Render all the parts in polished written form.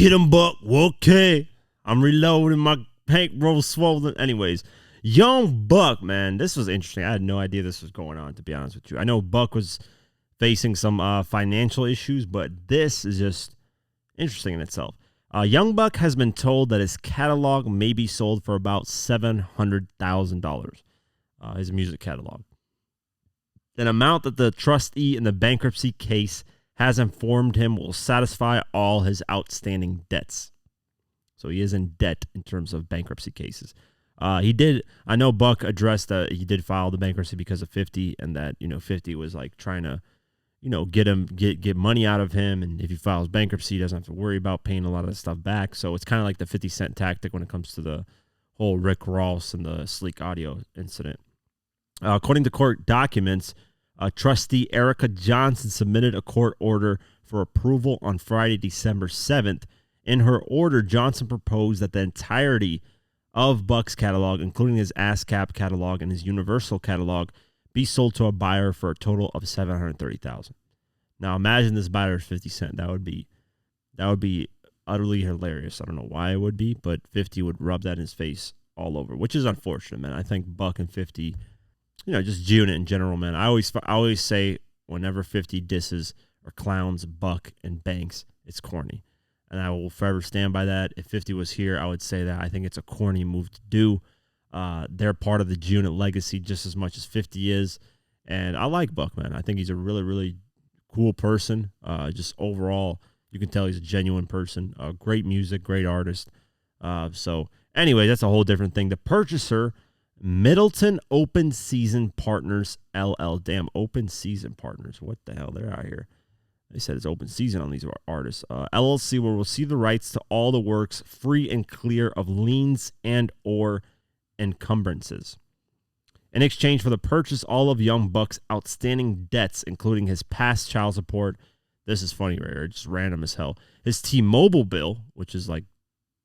Get him, Buck. Okay. I'm reloading, my bankroll swollen. Anyways, young Buck, man, this was interesting. I had no idea this was going on, to be honest with you. I know Buck was facing some financial issues, but this is just interesting in itself. Young Buck has been told that his catalog may be sold for about $700,000, his music catalog. An amount that the trustee in the bankruptcy case has informed him will satisfy all his outstanding debts. So he is in debt in terms of bankruptcy cases. I know Buck addressed that he did file the bankruptcy because of 50, and that, 50 was like trying to, get money out of him. And if he files bankruptcy, he doesn't have to worry about paying a lot of the stuff back. So it's kind of like the 50 Cent tactic when it comes to the whole Rick Ross and the Sleek Audio incident. According to court documents, trustee Erica Johnson submitted a court order for approval on Friday, December 7th. In her order, Johnson proposed that the entirety of Buck's catalog, including his ASCAP catalog and his Universal catalog, be sold to a buyer for a total of $730,000. Now, imagine this buyer is 50 Cent. That would be utterly hilarious. I don't know why it would be, but 50 would rub that in his face all over, which is unfortunate, man. I think Buck and 50, just G-Unit in general, man. I always say whenever 50 disses or clowns Buck and Banks, it's corny. And I will forever stand by that. If 50 was here, I would say that I think it's a corny move to do. They're part of the G-Unit legacy just as much as 50 is. And I like Buck, man. I think he's a really, really cool person. Just overall, you can tell he's a genuine person. Great music, great artist. So anyway, that's a whole different thing. The purchaser, Middleton Open Season Partners, LL. Damn, Open Season Partners. What the hell? They're out here. They said it's open season on these artists. LLC will receive the rights to all the works free and clear of liens and or encumbrances. In exchange for the purchase, all of Young Buck's outstanding debts, including his past child support, this is funny right here, just random as hell, his T-Mobile bill, which is like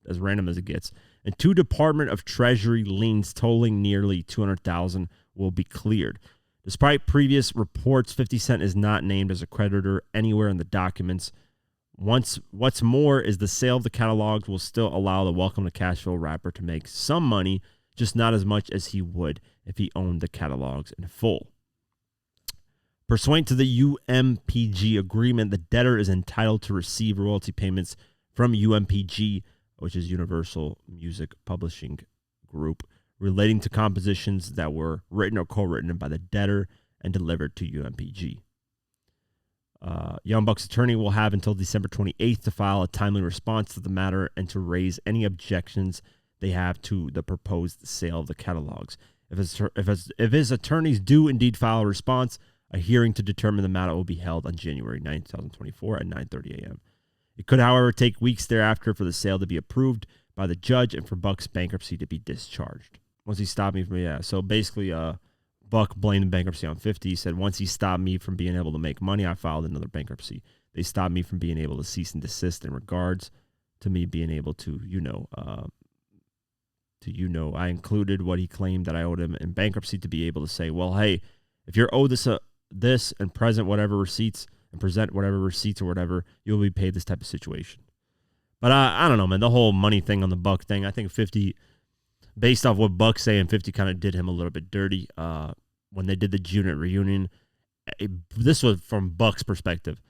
as random as it gets, and 2 Department of Treasury liens totaling nearly $200,000 will be cleared. Despite previous reports, 50 Cent is not named as a creditor anywhere in the documents. What's more is the sale of the catalogs will still allow the Welcome to Cashville rapper to make some money, just not as much as he would if he owned the catalogs in full. Pursuant to the UMPG agreement, the debtor is entitled to receive royalty payments from UMPG, which is Universal Music Publishing Group, relating to compositions that were written or co-written by the debtor and delivered to UMPG. Young Buck's attorney will have until December 28th to file a timely response to the matter and to raise any objections they have to the proposed sale of the catalogs. If his attorneys do indeed file a response, a hearing to determine the matter will be held on January 9, 2024 at 9:30 a.m. It could, however, take weeks thereafter for the sale to be approved by the judge and for Buck's bankruptcy to be discharged. Once he stopped me from, so basically, Buck blamed bankruptcy on 50. He said, once he stopped me from being able to make money, I filed another bankruptcy. They stopped me from being able to cease and desist in regards to me being able to, I included what he claimed that I owed him in bankruptcy to be able to say, well, hey, if you're owed this and present whatever receipts and present whatever receipts or whatever, you'll be paid this type of situation. But I don't know, man, the whole money thing on the Buck thing, I think 50... based off what Buck's saying, 50 kind of did him a little bit dirty. When they did the G-Unit reunion, this was from Buck's perspective.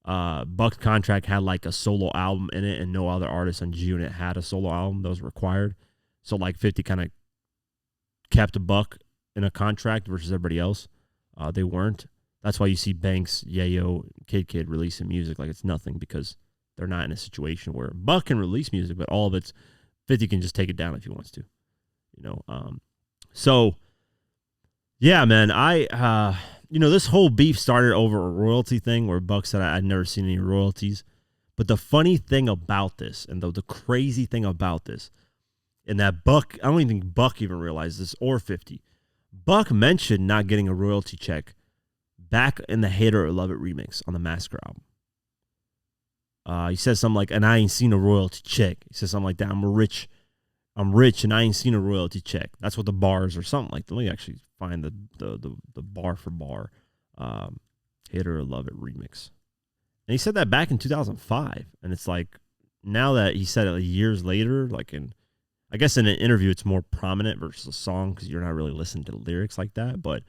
Buck's contract had like a solo album in it, and no other artist on G-Unit had a solo album that was required. So like 50 kind of kept a Buck in a contract versus everybody else. They weren't. That's why you see Banks, Yayo, Kid releasing music like it's nothing, because they're not in a situation where Buck can release music, but all of it's 50 can just take it down if he wants to. So yeah, man, this whole beef started over a royalty thing where Buck said I'd never seen any royalties. But the funny thing about this, and the crazy thing about this, and that Buck, I don't even think Buck even realized this, or 50. Buck mentioned not getting a royalty check back in the Hate It or Love It remix on the Massacre album. He says something like, and I ain't seen a royalty check. He says something like that. I'm rich and I ain't seen a royalty check. That's what the bars or something like that. Let me actually find the bar for bar Hate It or Love It remix. And he said that back in 2005. And it's like, now that he said it like years later, like I guess in an interview, it's more prominent versus a song because you're not really listening to the lyrics like that. But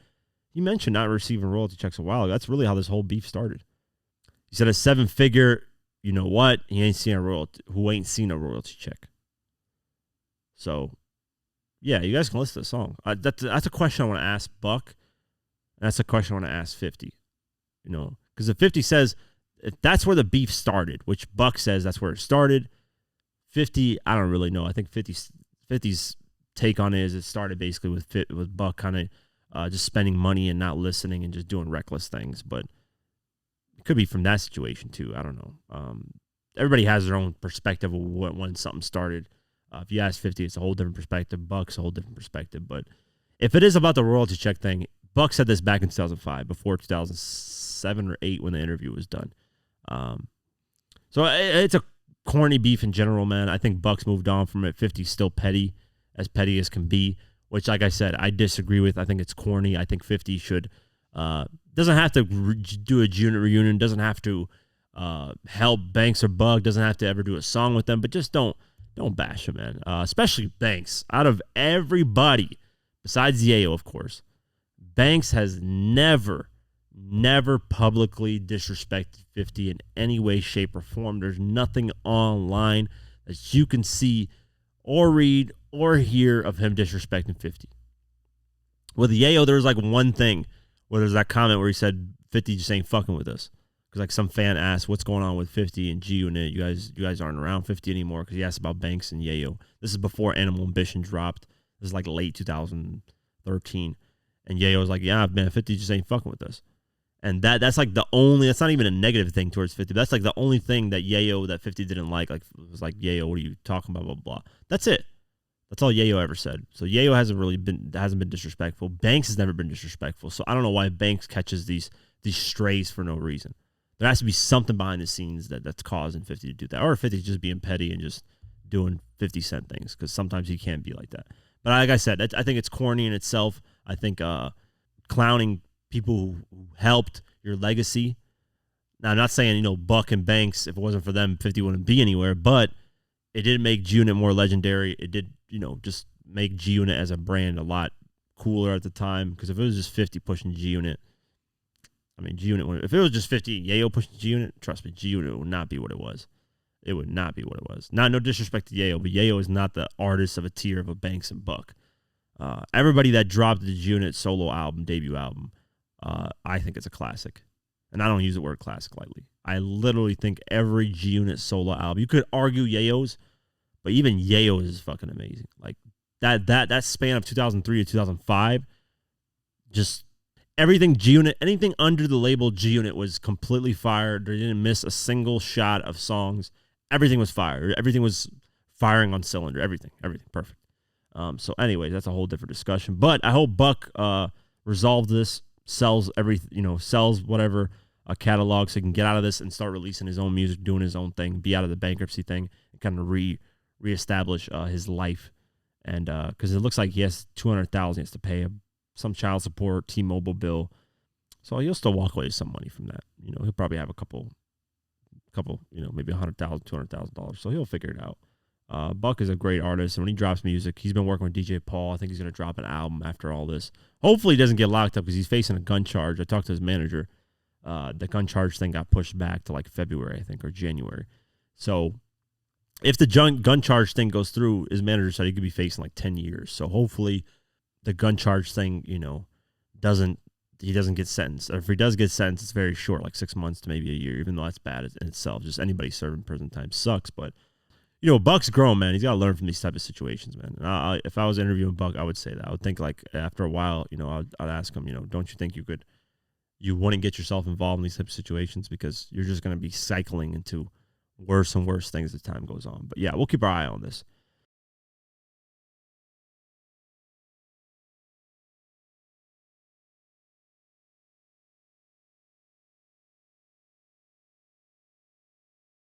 he mentioned not receiving royalty checks a while ago. That's really how this whole beef started. He said a 7-figure, you know what? He ain't seen a royalty. Who ain't seen a royalty check? So, yeah, you guys can listen to the song. That's a question I want to ask Buck. And that's a question I want to ask 50. You know, because if 50 says if that's where the beef started, which Buck says that's where it started, 50, I don't really know. I think 50's take on it is it started basically with Buck kind of just spending money and not listening and just doing reckless things. But it could be from that situation too. I don't know. Everybody has their own perspective of when something started. If you ask 50, it's a whole different perspective. Buck's a whole different perspective. But if it is about the royalty check thing, Buck said this back in 2005, before 2007 or 8 when the interview was done. So it's a corny beef in general, man. I think Buck's moved on from it. 50's still petty as can be, which, like I said, I disagree with. I think it's corny. I think 50 should doesn't have to do a unit reunion, doesn't have to help Banks or Buck, doesn't have to ever do a song with them, but just don't bash him, man. Especially Banks. Out of everybody, besides Yayo, of course, Banks has never publicly disrespected 50 in any way, shape, or form. There's nothing online that you can see or read or hear of him disrespecting 50. With Yayo, there was like one thing where there's that comment where he said 50 just ain't fucking with us. Because like some fan asked, what's going on with 50 and G Unit? You guys aren't around 50 anymore, because he asked about Banks and Yayo. This is before Animal Ambition dropped. This is like late 2013. And Yayo was like, yeah, man, 50 just ain't fucking with us. And that's like the only, that's not even a negative thing towards 50. That's like the only thing that 50 didn't like. Like, it was like, Yayo, what are you talking about, blah, blah, blah. That's it. That's all Yayo ever said. So Yayo hasn't been disrespectful. Banks has never been disrespectful. So I don't know why Banks catches these strays for no reason. There has to be something behind the scenes that's causing 50 to do that. Or 50 just being petty and just doing 50 Cent things, because sometimes he can't be like that. But like I said, I think it's corny in itself. I think clowning people who helped your legacy. Now, I'm not saying, Buck and Banks, if it wasn't for them, 50 wouldn't be anywhere, but it did make G-Unit more legendary. It did, just make G-Unit as a brand a lot cooler at the time, because if it was just 50 pushing G-Unit, I mean, G-Unit, if it was just 50 Yayo pushing G-Unit, trust me, G-Unit would not be what it was. It would not be what it was. No disrespect to Yayo, but Yayo is not the artist of a tier of a Banks and Buck. Everybody that dropped the G-Unit solo album, debut album, I think it's a classic. And I don't use the word classic lightly. I literally think every G-Unit solo album, you could argue Yayo's, but even Yayo's is fucking amazing. Like that span of 2003 to 2005, just everything G-Unit, anything under the label G-Unit was completely fired. They didn't miss a single shot of songs. Everything was fired. Everything was firing on cylinder. Everything perfect. So anyways, that's a whole different discussion. But I hope Buck resolved this, sells whatever a catalog, so he can get out of this and start releasing his own music, doing his own thing, be out of the bankruptcy thing, and kind of reestablish his life. And because it looks like he has $200,000 he has to pay some child support, T-Mobile bill, so he'll still walk away with some money from that. He'll probably have a couple, maybe $100,000, $200,000. So he'll figure it out. Buck is a great artist, and when he drops music, he's been working with DJ Paul. I think he's going to drop an album after all this. Hopefully he doesn't get locked up, because he's facing a gun charge. I talked to his manager. The gun charge thing got pushed back to like February, I think, or January. So if the gun charge thing goes through, his manager said he could be facing like 10 years. So hopefully the gun charge thing, he doesn't get sentenced. Or if he does get sentenced, it's very short, like 6 months to maybe a year, even though that's bad in itself. Just anybody serving prison time sucks, but Buck's grown, man. He's got to learn from these type of situations, man. And if I was interviewing Buck, I would say that. I would think, like, after a while, I'd ask him, don't you think you wouldn't get yourself involved in these type of situations, because you're just going to be cycling into worse and worse things as time goes on. But yeah, we'll keep our eye on this.